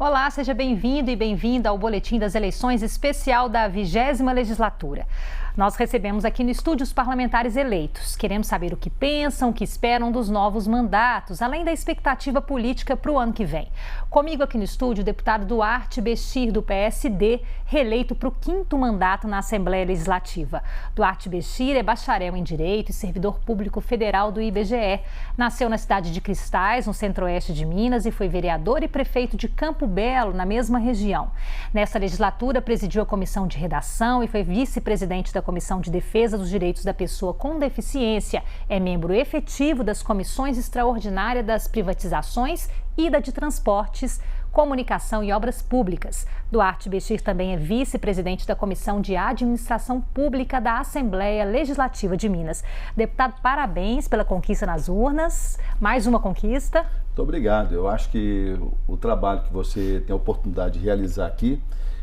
Olá, seja bem-vindo e bem-vinda ao Boletim das Eleições Especial da 20ª Legislatura. Nós recebemos aqui no estúdio os parlamentares eleitos. Queremos saber o que pensam, o que esperam dos novos mandatos, além da expectativa política para o ano que vem. Comigo aqui no estúdio o deputado Duarte Bechir, do PSD, reeleito para o 5º mandato na Assembleia Legislativa. Duarte Bechir é bacharel em Direito e servidor público federal do IBGE. Nasceu na cidade de Cristais, no centro-oeste de Minas, e foi vereador e prefeito de Campo Belo, na mesma região. Nessa legislatura, presidiu a Comissão de Redação e foi vice-presidente da Comissão de Defesa dos Direitos da Pessoa com Deficiência. É membro efetivo das comissões extraordinárias das privatizações e da de transportes, comunicação e obras públicas. Duarte Bechir também é vice-presidente da Comissão de Administração Pública da Assembleia Legislativa de Minas. Deputado, parabéns pela conquista nas urnas. Mais uma conquista. Muito obrigado. Eu acho que o trabalho que você tem a oportunidade de realizar aqui,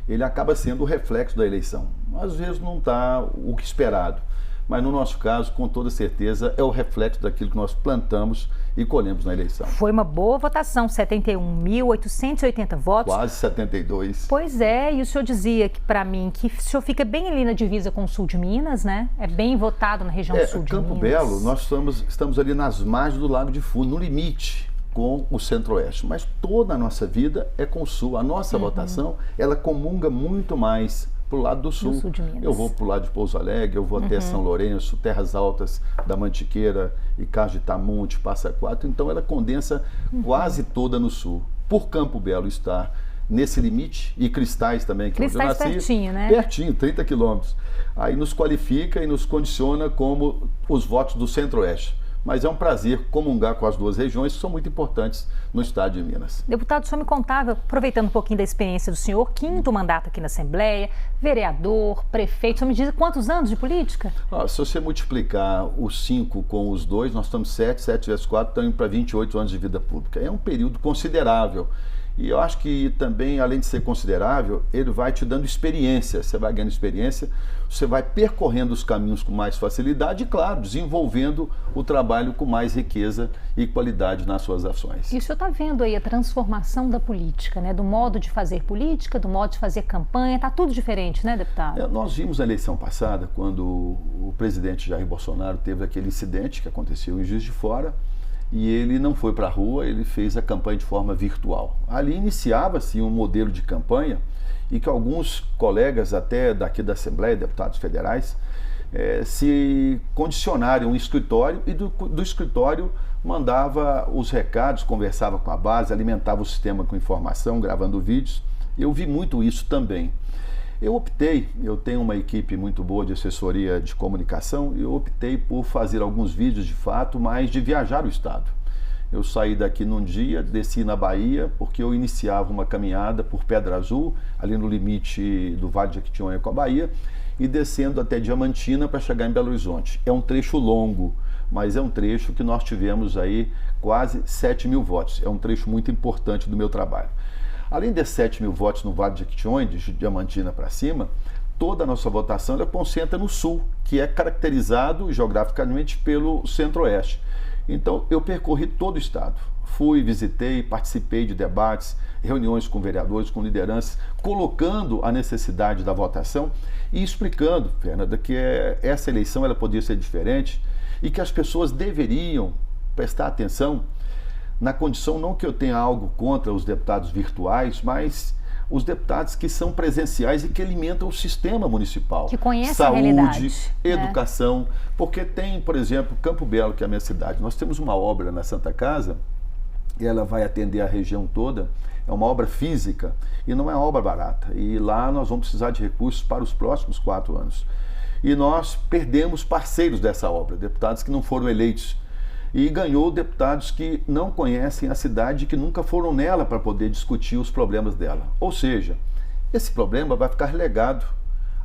ele acaba sendo o reflexo da eleição. Às vezes não está o que esperado, mas no nosso caso, com toda certeza, é o reflexo daquilo que nós plantamos e colhemos na eleição. Foi uma boa votação, 71.880 votos. Quase 72. Pois é, e o senhor dizia que para mim que o senhor fica bem ali na divisa com o sul de Minas, né? É bem votado na região sul de Minas. Campo Belo, nós estamos ali nas margens do Lago de Fundo, no limite com o centro-oeste, mas toda a nossa vida é com o sul. A nossa votação, ela comunga muito mais para o lado do sul. De Minas. Eu vou para o lado de Pouso Alegre, eu vou até São Lourenço, Terras Altas da Mantiqueira, Icás de Itamonte, Passa Quatro, então ela condensa quase toda no sul. Por Campo Belo estar nesse limite, e Cristais também, que Cristais é onde eu nasci, pertinho, né? Pertinho, 30 quilômetros. Aí nos qualifica e nos condiciona como os votos do centro-oeste. Mas é um prazer comungar com as duas regiões que são muito importantes no estado de Minas. Deputado, o senhor me contava, aproveitando um pouquinho da experiência do senhor, 5º mandato aqui na Assembleia, vereador, prefeito, o senhor me diz quantos anos de política? Se você multiplicar os 5 com os 2, nós estamos 7 vezes 4, estamos indo para 28 anos de vida pública. É um período considerável. E eu acho que também, além de ser considerável, ele vai te dando experiência. Você vai ganhando experiência, você vai percorrendo os caminhos com mais facilidade e, claro, desenvolvendo o trabalho com mais riqueza e qualidade nas suas ações. E o senhor está vendo aí a transformação da política, né? Do modo de fazer política, do modo de fazer campanha, está tudo diferente, né, deputado? Nós vimos na eleição passada, quando o presidente Jair Bolsonaro teve aquele incidente que aconteceu em Juiz de Fora, e ele não foi para a rua, ele fez a campanha de forma virtual. Ali iniciava-se um modelo de campanha e que alguns colegas até daqui da Assembleia, deputados federais, se condicionaram a um escritório e do escritório mandava os recados, conversava com a base, alimentava o sistema com informação, gravando vídeos. Eu vi muito isso também. Eu tenho uma equipe muito boa de assessoria de comunicação, e eu optei por fazer alguns vídeos de fato, mas de viajar o estado. Eu saí daqui num dia, desci na Bahia, porque eu iniciava uma caminhada por Pedra Azul, ali no limite do Vale de Jequitinhonha com a Bahia, e descendo até Diamantina para chegar em Belo Horizonte. É um trecho longo, mas é um trecho que nós tivemos aí quase 7.000 votos. É um trecho muito importante do meu trabalho. Além de 7.000 votos no Vale de Jequitinhonha, de Diamantina para cima, toda a nossa votação ela concentra no sul, que é caracterizado geograficamente pelo centro-oeste. Então, eu percorri todo o estado. Fui, visitei, participei de debates, reuniões com vereadores, com lideranças, colocando a necessidade da votação e explicando, Fernanda, que essa eleição ela podia ser diferente e que as pessoas deveriam prestar atenção na condição, não que eu tenha algo contra os deputados virtuais, mas os deputados que são presenciais e que alimentam o sistema municipal. Que conhecem saúde, a realidade, educação, porque tem, por exemplo, Campo Belo, que é a minha cidade. Nós temos uma obra na Santa Casa, e ela vai atender a região toda, é uma obra física e não é uma obra barata. E lá nós vamos precisar de recursos para os próximos 4 anos. E nós perdemos parceiros dessa obra, deputados que não foram eleitos. E ganhou deputados que não conhecem a cidade, que nunca foram nela para poder discutir os problemas dela. Ou seja, esse problema vai ficar relegado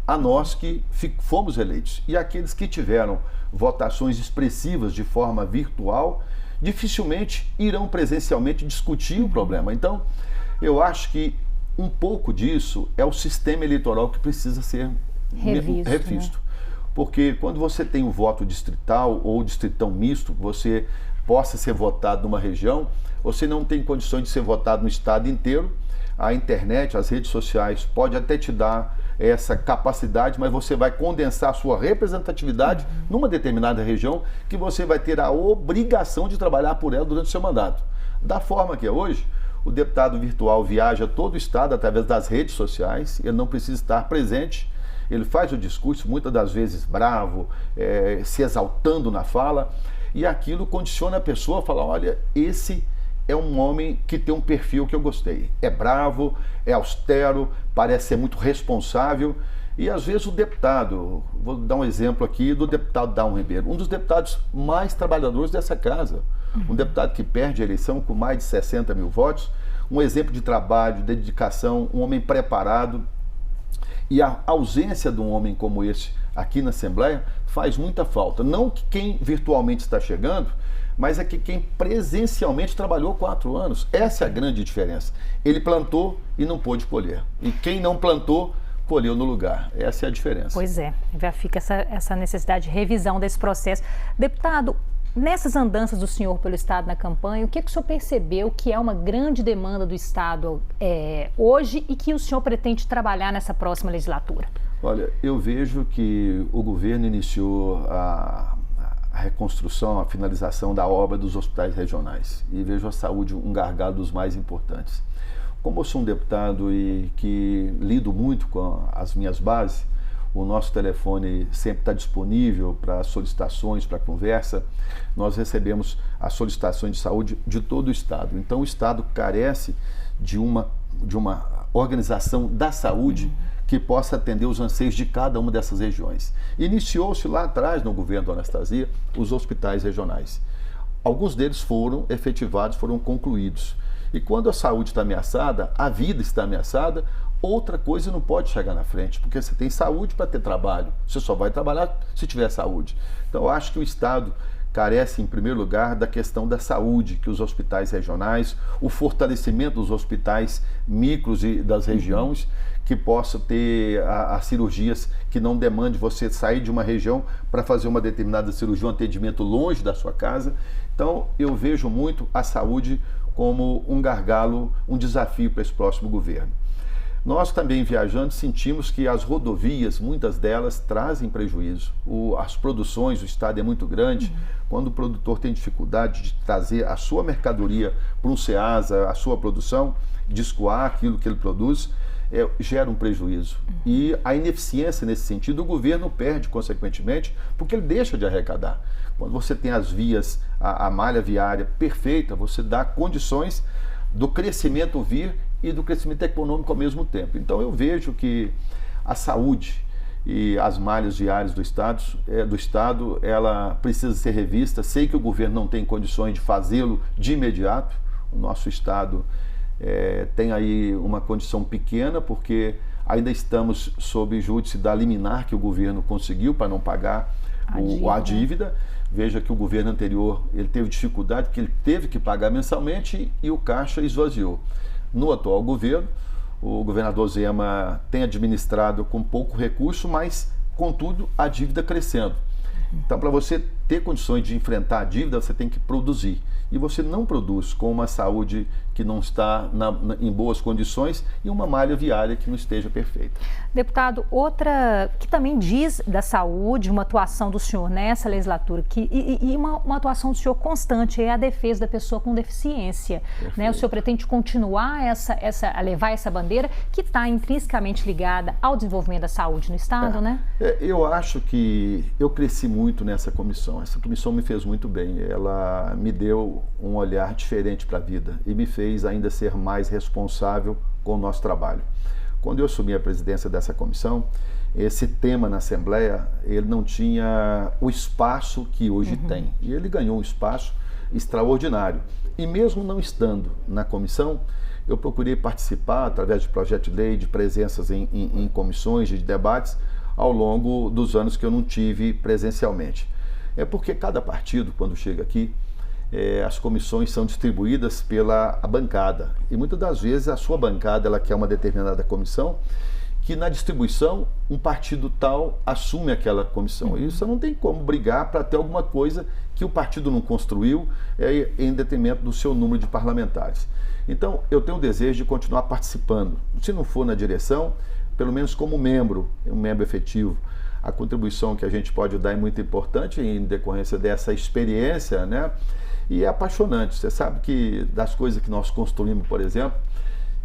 a nós que fomos eleitos. E aqueles que tiveram votações expressivas de forma virtual, dificilmente irão presencialmente discutir o problema. Então, eu acho que um pouco disso é o sistema eleitoral que precisa ser revisto. Né? Porque quando você tem um voto distrital ou distritão misto, você possa ser votado numa região, você não tem condições de ser votado no estado inteiro, a internet, as redes sociais, pode até te dar essa capacidade, mas você vai condensar a sua representatividade numa determinada região que você vai ter a obrigação de trabalhar por ela durante o seu mandato. Da forma que é hoje, o deputado virtual viaja todo o estado através das redes sociais, ele não precisa estar presente, ele faz o discurso, muitas das vezes bravo, se exaltando na fala, e aquilo condiciona a pessoa a falar, olha, esse é um homem que tem um perfil que eu gostei. É bravo, é austero, parece ser muito responsável. E às vezes o deputado, vou dar um exemplo aqui do deputado Dalmo Ribeiro, um dos deputados mais trabalhadores dessa casa. Um deputado que perde a eleição com mais de 60 mil votos, um exemplo de trabalho, de dedicação, um homem preparado. E a ausência de um homem como esse aqui na Assembleia faz muita falta. Não que quem virtualmente está chegando, mas é que quem presencialmente trabalhou 4 anos. Essa é a grande diferença. Ele plantou e não pôde colher. E quem não plantou, colheu no lugar. Essa é a diferença. Pois é, já fica essa necessidade de revisão desse processo. Deputado, nessas andanças do senhor pelo Estado na campanha, o que o senhor percebeu que é uma grande demanda do Estado hoje e que o senhor pretende trabalhar nessa próxima legislatura? Olha, eu vejo que o governo iniciou a reconstrução, a finalização da obra dos hospitais regionais e vejo a saúde um gargalo dos mais importantes. Como eu sou um deputado e que lido muito com as minhas bases, o nosso telefone sempre está disponível para solicitações, para conversa. Nós recebemos as solicitações de saúde de todo o Estado. Então o Estado carece de uma organização da saúde que possa atender os anseios de cada uma dessas regiões. Iniciou-se lá atrás, no governo do Anastasia, os hospitais regionais. Alguns deles foram efetivados, foram concluídos. E quando a saúde está ameaçada, a vida está ameaçada, outra coisa não pode chegar na frente, porque você tem saúde para ter trabalho. Você só vai trabalhar se tiver saúde. Então, eu acho que o Estado carece, em primeiro lugar, da questão da saúde, que os hospitais regionais, o fortalecimento dos hospitais micros e das regiões, que possa ter as cirurgias que não demande você sair de uma região para fazer uma determinada cirurgia, um atendimento longe da sua casa. Então, eu vejo muito a saúde como um gargalo, um desafio para esse próximo governo. Nós também, viajantes, sentimos que as rodovias, muitas delas, trazem prejuízo. As produções, o estado é muito grande. Quando o produtor tem dificuldade de trazer a sua mercadoria para um Ceasa, a sua produção, de escoar aquilo que ele produz, gera um prejuízo. E a ineficiência nesse sentido, o governo perde, consequentemente, porque ele deixa de arrecadar. Quando você tem as vias, a malha viária perfeita, você dá condições do crescimento vir e do crescimento econômico ao mesmo tempo. Então eu vejo que a saúde e as malhas viárias do Estado, ela precisa ser revista. Sei que o governo não tem condições de fazê-lo de imediato. O nosso Estado tem aí uma condição pequena, porque ainda estamos sob júdice da liminar que o governo conseguiu para não pagar a dívida. Veja que o governo anterior ele teve dificuldade, porque ele teve que pagar mensalmente e o caixa esvaziou. No atual governo, o governador Zema tem administrado com pouco recurso, mas, contudo, a dívida crescendo. Então, para você ter condições de enfrentar a dívida, você tem que produzir. E você não produz com uma saúde que não está em boas condições e uma malha viária que não esteja perfeita. Deputado, outra que também diz da saúde, uma atuação do senhor nessa legislatura e uma atuação do senhor constante é a defesa da pessoa com deficiência. Né? O senhor pretende continuar a levar essa bandeira que está intrinsecamente ligada ao desenvolvimento da saúde no Estado, né? Eu acho que eu cresci muito nessa comissão. Essa comissão me fez muito bem. Ela me deu um olhar diferente para a vida e me fez ainda ser mais responsável com o nosso trabalho. Quando eu assumi a presidência dessa comissão, esse tema na Assembleia, ele não tinha o espaço que hoje tem. E ele ganhou um espaço extraordinário. E mesmo não estando na comissão, eu procurei participar, através de projeto de lei, de presenças em comissões, de debates, ao longo dos anos que eu não tive presencialmente. É porque cada partido, quando chega aqui, as comissões são distribuídas pela bancada. E muitas das vezes a sua bancada ela quer uma determinada comissão que na distribuição um partido tal assume aquela comissão. Isso não tem como brigar para ter alguma coisa que o partido não construiu em detrimento do seu número de parlamentares. Então, eu tenho o desejo de continuar participando. Se não for na direção, pelo menos como membro, um membro efetivo. A contribuição que a gente pode dar é muito importante em decorrência dessa experiência, né? E é apaixonante. Você sabe que das coisas que nós construímos, por exemplo,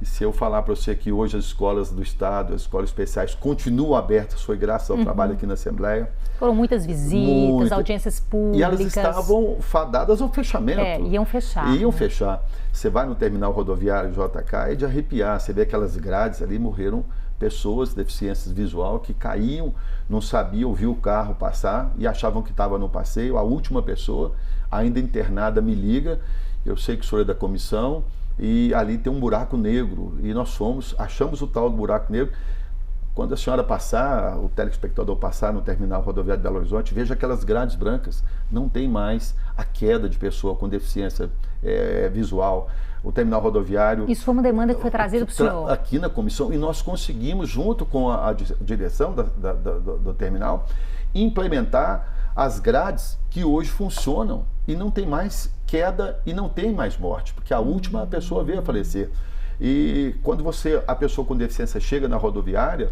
e se eu falar para você que hoje as escolas do Estado, as escolas especiais continuam abertas, foi graças ao trabalho aqui na Assembleia. Foram muitas visitas, audiências públicas. E elas estavam fadadas ao fechamento. Iam fechar. Iam fechar. Você vai no terminal rodoviário JK, é de arrepiar. Você vê aquelas grades ali, morreram pessoas, deficiências visual, que caíam, não sabiam, viu o carro passar e achavam que estava no passeio. A última pessoa, ainda internada, me liga. Eu sei que o senhor é da comissão, e ali tem um buraco negro, e nós achamos o tal do buraco negro. Quando a senhora passar, o telespectador passar no terminal rodoviário de Belo Horizonte, veja aquelas grades brancas, não tem mais a queda de pessoa com deficiência visual. O terminal rodoviário... Isso foi uma demanda que foi trazida para o senhor? Aqui na comissão, e nós conseguimos, junto com a direção do terminal, implementar as grades que hoje funcionam e não tem mais queda e não tem mais morte, porque a última pessoa veio a falecer. E quando a pessoa com deficiência chega na rodoviária,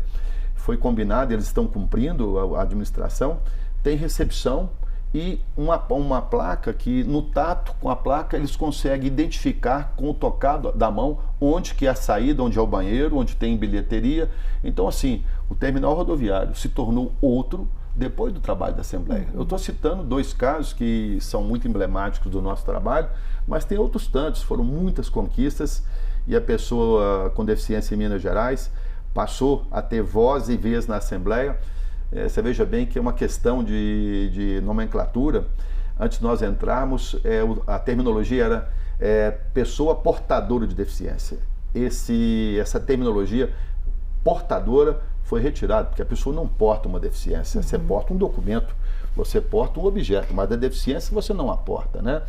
foi combinado, eles estão cumprindo, a administração, tem recepção e uma placa que, no tato com a placa, eles conseguem identificar com o tocar da mão onde que é a saída, onde é o banheiro, onde tem bilheteria. Então, assim, o terminal rodoviário se tornou outro depois do trabalho da Assembleia. Eu estou citando 2 casos que são muito emblemáticos do nosso trabalho, mas tem outros tantos, foram muitas conquistas, e a pessoa com deficiência em Minas Gerais passou a ter voz e vez na Assembleia. Você veja bem que é uma questão de nomenclatura. Antes de nós entrarmos, a terminologia era pessoa portadora de deficiência. Essa terminologia portadora foi retirada, porque a pessoa não porta uma deficiência, você porta um documento, você porta um objeto, mas a deficiência você não a porta, né?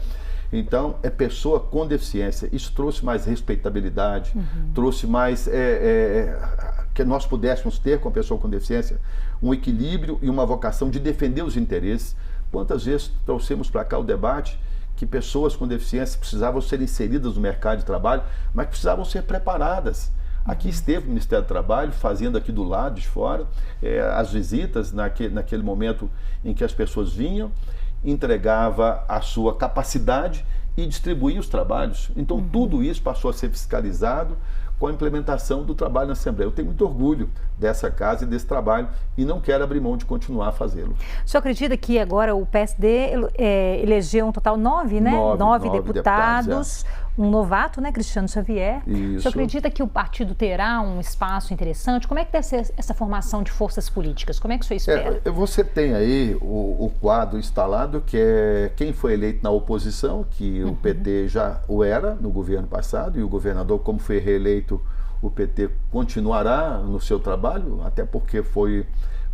Então, é pessoa com deficiência. Isso trouxe mais respeitabilidade, trouxe mais que nós pudéssemos ter com a pessoa com deficiência um equilíbrio e uma vocação de defender os interesses. Quantas vezes trouxemos para cá o debate que pessoas com deficiência precisavam ser inseridas no mercado de trabalho, mas precisavam ser preparadas. Aqui esteve o Ministério do Trabalho, fazendo aqui do lado de fora, as visitas naquele momento em que as pessoas vinham, entregava a sua capacidade e distribuía os trabalhos. Então, tudo isso passou a ser fiscalizado com a implementação do trabalho na Assembleia. Eu tenho muito orgulho dessa casa e desse trabalho e não quero abrir mão de continuar a fazê-lo. O senhor acredita que agora o PSD elegeu um total 9, né? 9 deputados, um novato, né, Cristiano Xavier. Isso. O senhor acredita que o partido terá um espaço interessante? Como é que deve ser essa formação de forças políticas? Como é que o senhor espera? Você tem aí o quadro instalado, que é quem foi eleito na oposição, que o PT já o era no governo passado, e o governador, como foi reeleito, o PT continuará no seu trabalho, até porque foi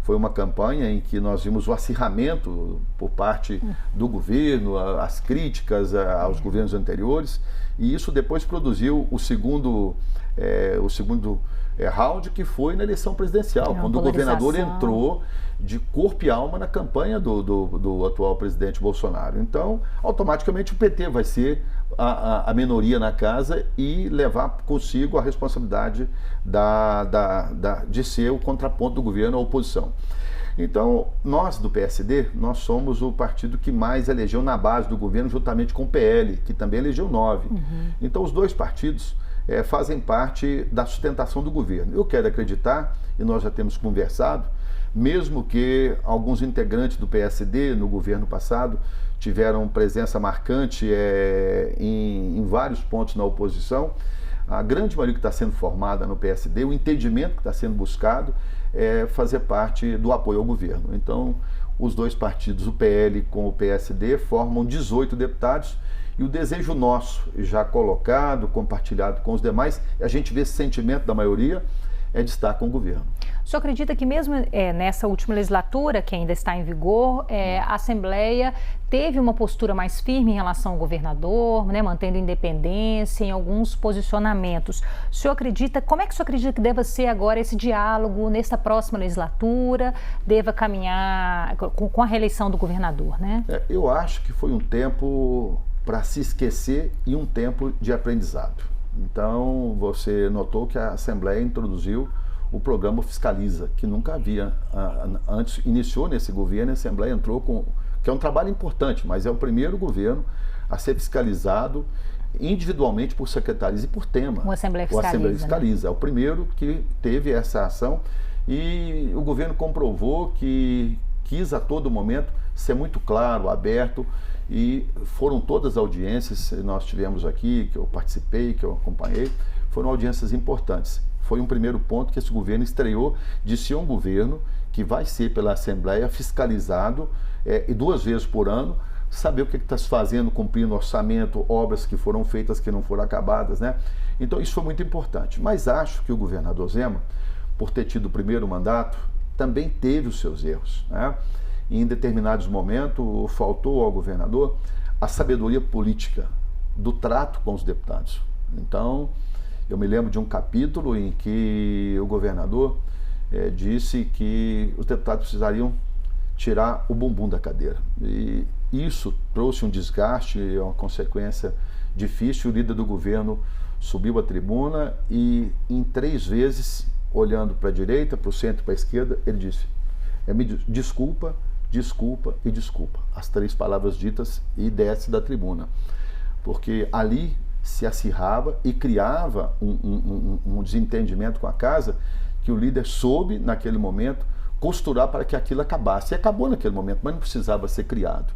uma campanha em que nós vimos o acirramento por parte do governo, as críticas aos governos anteriores, e isso depois produziu o segundo round, que foi na eleição presidencial, quando o governador entrou de corpo e alma na campanha do atual presidente Bolsonaro. Então, automaticamente o PT vai ser a minoria na casa e levar consigo a responsabilidade de ser o contraponto do governo à oposição. Então, nós do PSD, nós somos o partido que mais elegeu na base do governo, juntamente com o PL, que também elegeu 9. Então, os 2 partidos fazem parte da sustentação do governo. Eu quero acreditar, e nós já temos conversado, mesmo que alguns integrantes do PSD no governo passado tiveram presença marcante em vários pontos na oposição, a grande maioria que está sendo formada no PSD, o entendimento que está sendo buscado é fazer parte do apoio ao governo. Então, os 2 partidos, o PL com o PSD, formam 18 deputados, e o desejo nosso, já colocado, compartilhado com os demais, a gente vê esse sentimento da maioria, é de estar com o governo. O senhor acredita que mesmo nessa última legislatura, que ainda está em vigor, a Assembleia teve uma postura mais firme em relação ao governador, né, mantendo independência em alguns posicionamentos? O senhor acredita, como é que o senhor acredita que deva ser agora esse diálogo nesta próxima legislatura, deva caminhar com a reeleição do governador, né? Eu acho que foi um tempo para se esquecer e um tempo de aprendizado. Então, você notou que a Assembleia introduziu o programa Fiscaliza, que nunca havia antes, iniciou nesse governo, a Assembleia entrou com, que é um trabalho importante, mas é o primeiro governo a ser fiscalizado individualmente por secretarias e por tema. O Assembleia Fiscaliza. O Assembleia Fiscaliza, né? É o primeiro que teve essa ação e o governo comprovou que quis a todo momento ser muito claro, aberto, e foram todas as audiências que nós tivemos aqui, que eu participei, que eu acompanhei, foram audiências importantes. Foi um primeiro ponto que esse governo estreou de ser um governo que vai ser pela Assembleia fiscalizado e 2 vezes por ano, saber o que está se fazendo, cumprindo orçamento, obras que foram feitas, que não foram acabadas, né? Então isso foi muito importante. Mas acho que o governador Zema, por ter tido o primeiro mandato, também teve os seus erros, né? E em determinados momentos faltou ao governador a sabedoria política do trato com os deputados. Então, eu me lembro de um capítulo em que o governador disse que os deputados precisariam tirar o bumbum da cadeira. E isso trouxe um desgaste, uma consequência difícil. O líder do governo subiu à tribuna e em 3 vezes, olhando para a direita, para o centro e para a esquerda, ele disse: desculpa, desculpa e desculpa. As 3 palavras ditas e desce da tribuna. Porque ali se acirrava e criava um desentendimento com a casa que o líder soube, naquele momento, costurar para que aquilo acabasse. E acabou naquele momento, mas não precisava ser criado.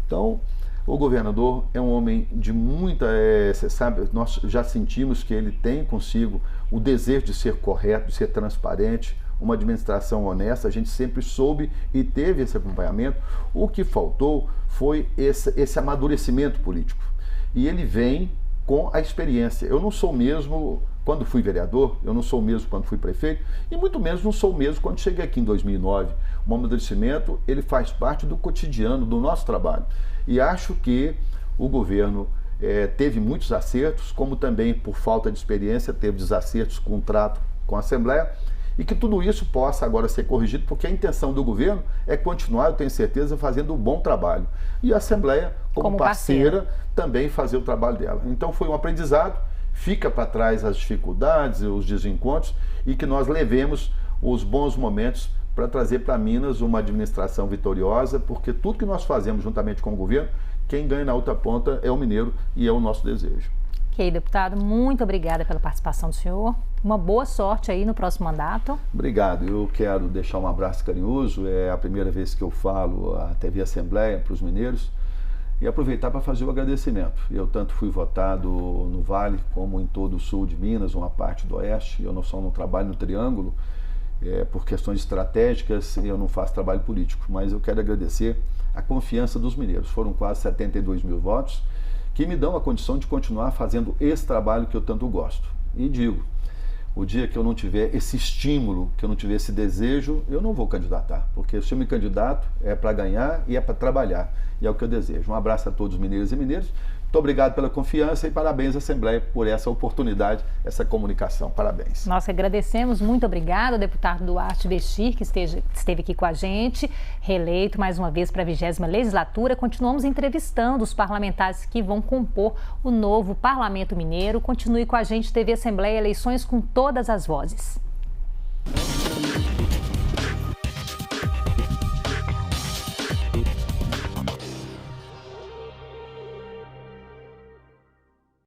Então, o governador é um homem de muita... você sabe, nós já sentimos que ele tem consigo o desejo de ser correto, de ser transparente, uma administração honesta. A gente sempre soube e teve esse acompanhamento. O que faltou foi esse amadurecimento político. E ele vem com a experiência. Eu não sou o mesmo quando fui vereador, eu não sou o mesmo quando fui prefeito, e muito menos não sou o mesmo quando cheguei aqui em 2009. O amadurecimento, ele faz parte do cotidiano, do nosso trabalho. E acho que o governo teve muitos acertos, como também, por falta de experiência, teve desacertos com o trato com a Assembleia, e que tudo isso possa agora ser corrigido, porque a intenção do governo é continuar, eu tenho certeza, fazendo um bom trabalho. E a Assembleia, como parceira, também fazer o trabalho dela. Então foi um aprendizado, fica para trás as dificuldades, os desencontros, e que nós levemos os bons momentos para trazer para Minas uma administração vitoriosa, porque tudo que nós fazemos juntamente com o governo, quem ganha na outra ponta é o mineiro e é o nosso desejo. Ok, deputado, muito obrigada pela participação do senhor. Uma boa sorte aí no próximo mandato. Obrigado. Eu quero deixar um abraço carinhoso. É a primeira vez que eu falo à TV Assembleia para os mineiros e aproveitar para fazer o agradecimento. Eu tanto fui votado no Vale como em todo o sul de Minas, uma parte do oeste. Eu não trabalho no Triângulo por questões estratégicas e eu não faço trabalho político. Mas eu quero agradecer a confiança dos mineiros. Foram quase 72 mil votos que me dão a condição de continuar fazendo esse trabalho que eu tanto gosto. E digo, o dia que eu não tiver esse estímulo, que eu não tiver esse desejo, eu não vou candidatar, porque se eu me candidato é para ganhar e é para trabalhar, e é o que eu desejo. Um abraço a todos os mineiros e mineiras, muito obrigado pela confiança e parabéns à Assembleia por essa oportunidade, essa comunicação. Parabéns. Nós agradecemos, muito obrigado ao deputado Duarte Bestir, que esteve aqui com a gente, reeleito mais uma vez para a 20ª legislatura. Continuamos entrevistando os parlamentares que vão compor o novo Parlamento Mineiro. Continue com a gente, TV Assembleia, eleições com todas as vozes.